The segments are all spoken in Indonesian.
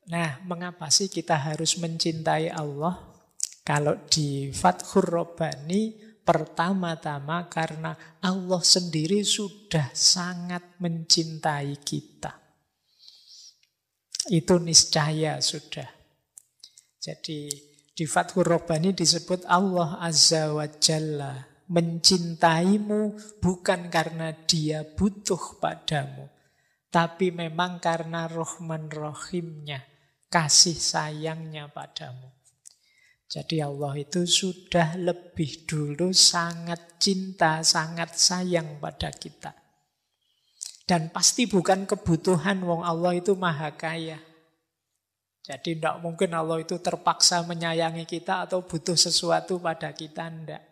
Nah, mengapa sih kita harus mencintai Allah? Kalau di Fathur Rabbani, pertama-tama karena Allah sendiri sudah sangat mencintai kita. Itu niscaya sudah. Jadi di Fathur Rabbani disebut Allah Azza wa Jalla mencintaimu bukan karena dia butuh padamu, tapi memang karena Rahman Rahimnya, kasih sayangnya padamu. Jadi Allah itu sudah lebih dulu sangat cinta, sangat sayang pada kita. Dan pasti bukan kebutuhan, wong Allah itu maha kaya. Jadi tidak mungkin Allah itu terpaksa menyayangi kita atau butuh sesuatu pada kita, tidak.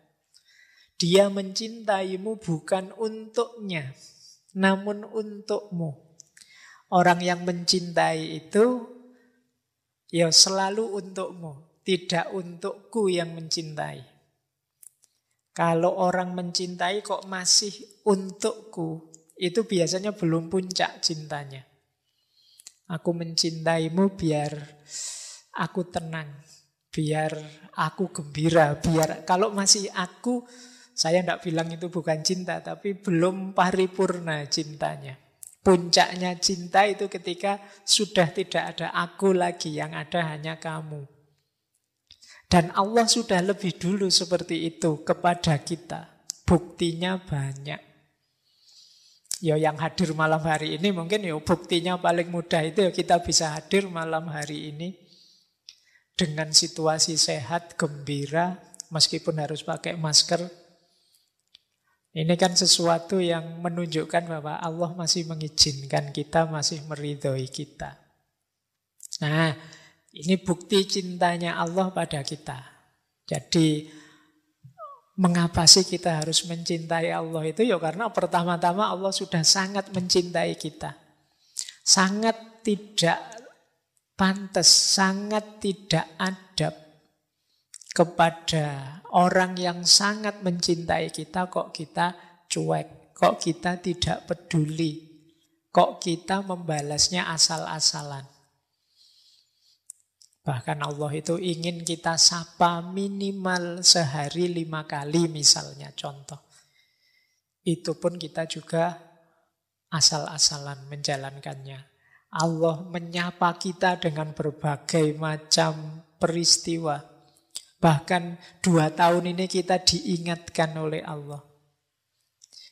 Dia mencintaimu bukan untuknya, namun untukmu. Orang yang mencintai itu ya selalu untukmu, tidak untukku yang mencintai. Kalau orang mencintai kok masih untukku, itu biasanya belum puncak cintanya. Aku mencintaimu biar aku tenang, biar aku gembira, biar kalau masih aku, saya tidak bilang itu bukan cinta, tapi belum paripurna cintanya. Puncaknya cinta itu ketika sudah tidak ada aku lagi, yang ada hanya kamu. Dan Allah sudah lebih dulu seperti itu kepada kita. Buktinya banyak. Ya yang hadir malam hari ini mungkin ya buktinya paling mudah itu ya kita bisa hadir malam hari ini dengan situasi sehat, gembira, meskipun harus pakai masker. Ini kan sesuatu yang menunjukkan bahwa Allah masih mengizinkan kita, masih meridhoi kita. Nah, ini bukti cintanya Allah pada kita. Jadi, mengapa sih kita harus mencintai Allah itu? Ya karena pertama-tama Allah sudah sangat mencintai kita. Sangat tidak pantas, sangat tidak adab kepada orang yang sangat mencintai kita kok kita cuek, kok kita tidak peduli, kok kita membalasnya asal-asalan. Bahkan Allah itu ingin kita sapa minimal sehari 5 kali misalnya, contoh. Itu pun kita juga asal-asalan menjalankannya. Allah menyapa kita dengan berbagai macam peristiwa. Bahkan 2 tahun ini kita diingatkan oleh Allah.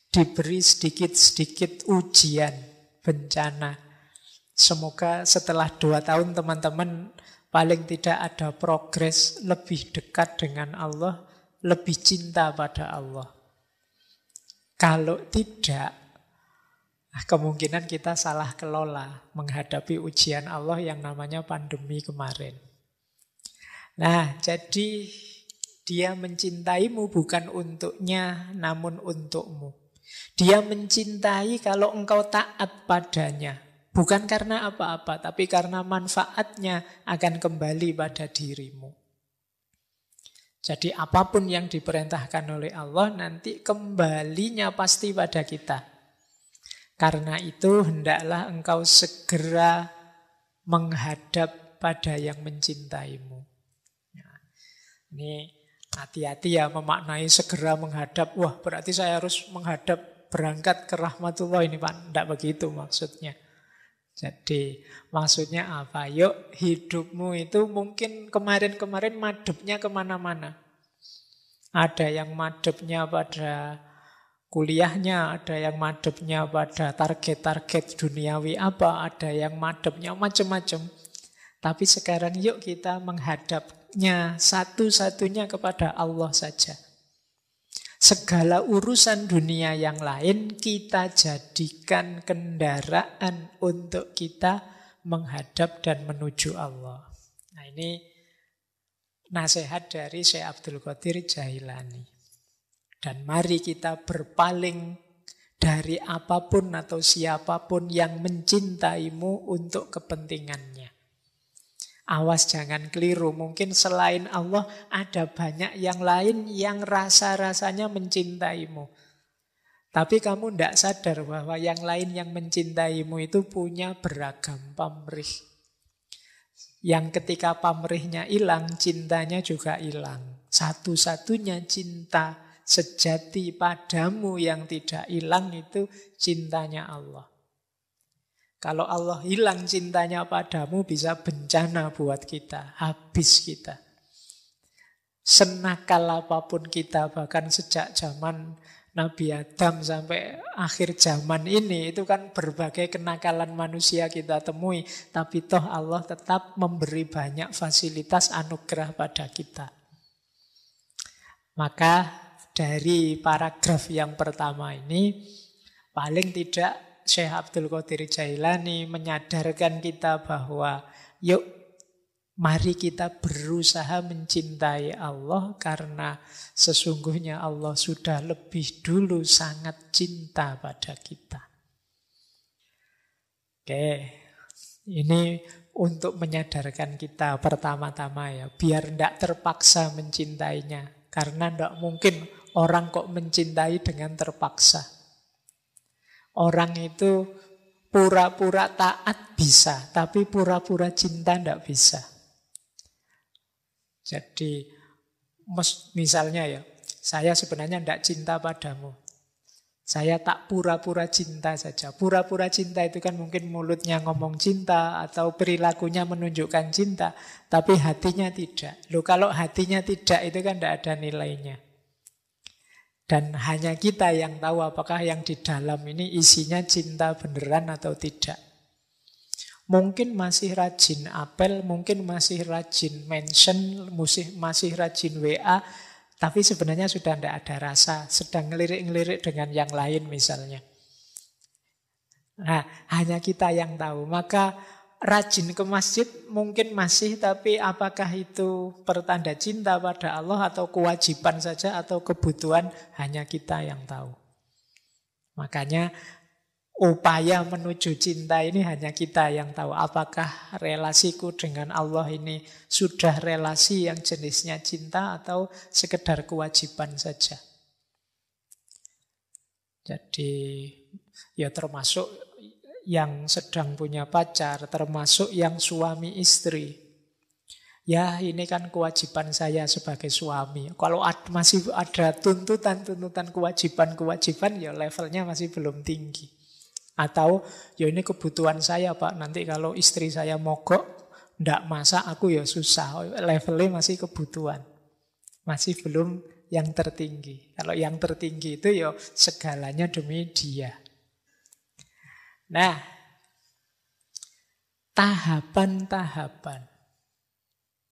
Diberi sedikit-sedikit ujian, bencana. Semoga setelah 2 tahun teman-teman paling tidak ada progres, lebih dekat dengan Allah, lebih cinta pada Allah. Kalau tidak, kemungkinan kita salah kelola menghadapi ujian Allah yang namanya pandemi kemarin. Nah, jadi dia mencintaimu bukan untuknya, namun untukmu. Dia mencintai kalau engkau taat padanya. Bukan karena apa-apa, tapi karena manfaatnya akan kembali pada dirimu. Jadi apapun yang diperintahkan oleh Allah, nanti kembalinya pasti pada kita. Karena itu hendaklah engkau segera menghadap pada yang mencintaimu. Ini hati-hati ya memaknai segera menghadap. Wah, berarti saya harus menghadap berangkat ke rahmatullah ini Pak. Tidak begitu maksudnya. Jadi maksudnya apa? Yuk hidupmu itu mungkin kemarin-kemarin madepnya kemana-mana. Ada yang madepnya pada kuliahnya, ada yang madepnya pada target-target duniawi apa, ada yang madepnya macam-macam. Tapi sekarang yuk kita menghadapnya satu-satunya kepada Allah saja. Segala urusan dunia yang lain kita jadikan kendaraan untuk kita menghadap dan menuju Allah. Nah ini nasihat dari Syekh Abdul Qadir Jailani. Dan mari kita berpaling dari apapun atau siapapun yang mencintaimu untuk kepentingannya. Awas jangan keliru, mungkin selain Allah ada banyak yang lain yang rasa-rasanya mencintaimu. Tapi kamu tidak sadar bahwa yang lain yang mencintaimu itu punya beragam pamrih. Yang ketika pamrihnya hilang, cintanya juga hilang. Satu-satunya cinta sejati padamu yang tidak hilang itu cintanya Allah. Kalau Allah hilang cintanya padamu, bisa bencana buat kita, habis kita. Senakal apapun kita, bahkan sejak zaman Nabi Adam sampai akhir zaman ini, itu kan berbagai kenakalan manusia kita temui. Tapi toh Allah tetap memberi banyak fasilitas anugerah pada kita. Maka dari paragraf yang pertama ini, paling tidak Syekh Abdul Qadir Jailani menyadarkan kita bahwa yuk, mari kita berusaha mencintai Allah karena sesungguhnya Allah sudah lebih dulu sangat cinta pada kita. Oke, ini untuk menyadarkan kita pertama-tama ya, biar tidak terpaksa mencintainya. Karena tidak mungkin orang kok mencintai dengan terpaksa. Orang itu pura-pura taat bisa, tapi pura-pura cinta tidak bisa. Jadi misalnya ya, saya sebenarnya tidak cinta padamu. Saya tak pura-pura cinta saja. Pura-pura cinta itu kan mungkin mulutnya ngomong cinta atau perilakunya menunjukkan cinta, tapi hatinya tidak. Loh, kalau hatinya tidak itu kan tidak ada nilainya. Dan hanya kita yang tahu apakah yang di dalam ini isinya cinta beneran atau tidak. Mungkin masih rajin apel, mungkin masih rajin mention, masih rajin WA, tapi sebenarnya sudah tidak ada rasa, sedang ngelirik-ngelirik dengan yang lain misalnya. Nah, hanya kita yang tahu. Maka rajin ke masjid mungkin masih, tapi apakah itu pertanda cinta pada Allah atau kewajiban saja atau kebutuhan, hanya kita yang tahu. Makanya upaya menuju cinta ini hanya kita yang tahu. Apakah relasiku dengan Allah ini sudah relasi yang jenisnya cinta atau sekedar kewajiban saja. Jadi ya termasuk yang sedang punya pacar, termasuk yang suami istri. Ya ini kan kewajiban saya sebagai suami. Kalau masih ada tuntutan-tuntutan kewajiban-kewajiban, ya levelnya masih belum tinggi. Atau ya ini kebutuhan saya Pak, nanti kalau istri saya mogok ndak masak aku ya susah. Levelnya masih kebutuhan, masih belum yang tertinggi. Kalau yang tertinggi itu ya segalanya demi dia. Nah, tahapan-tahapan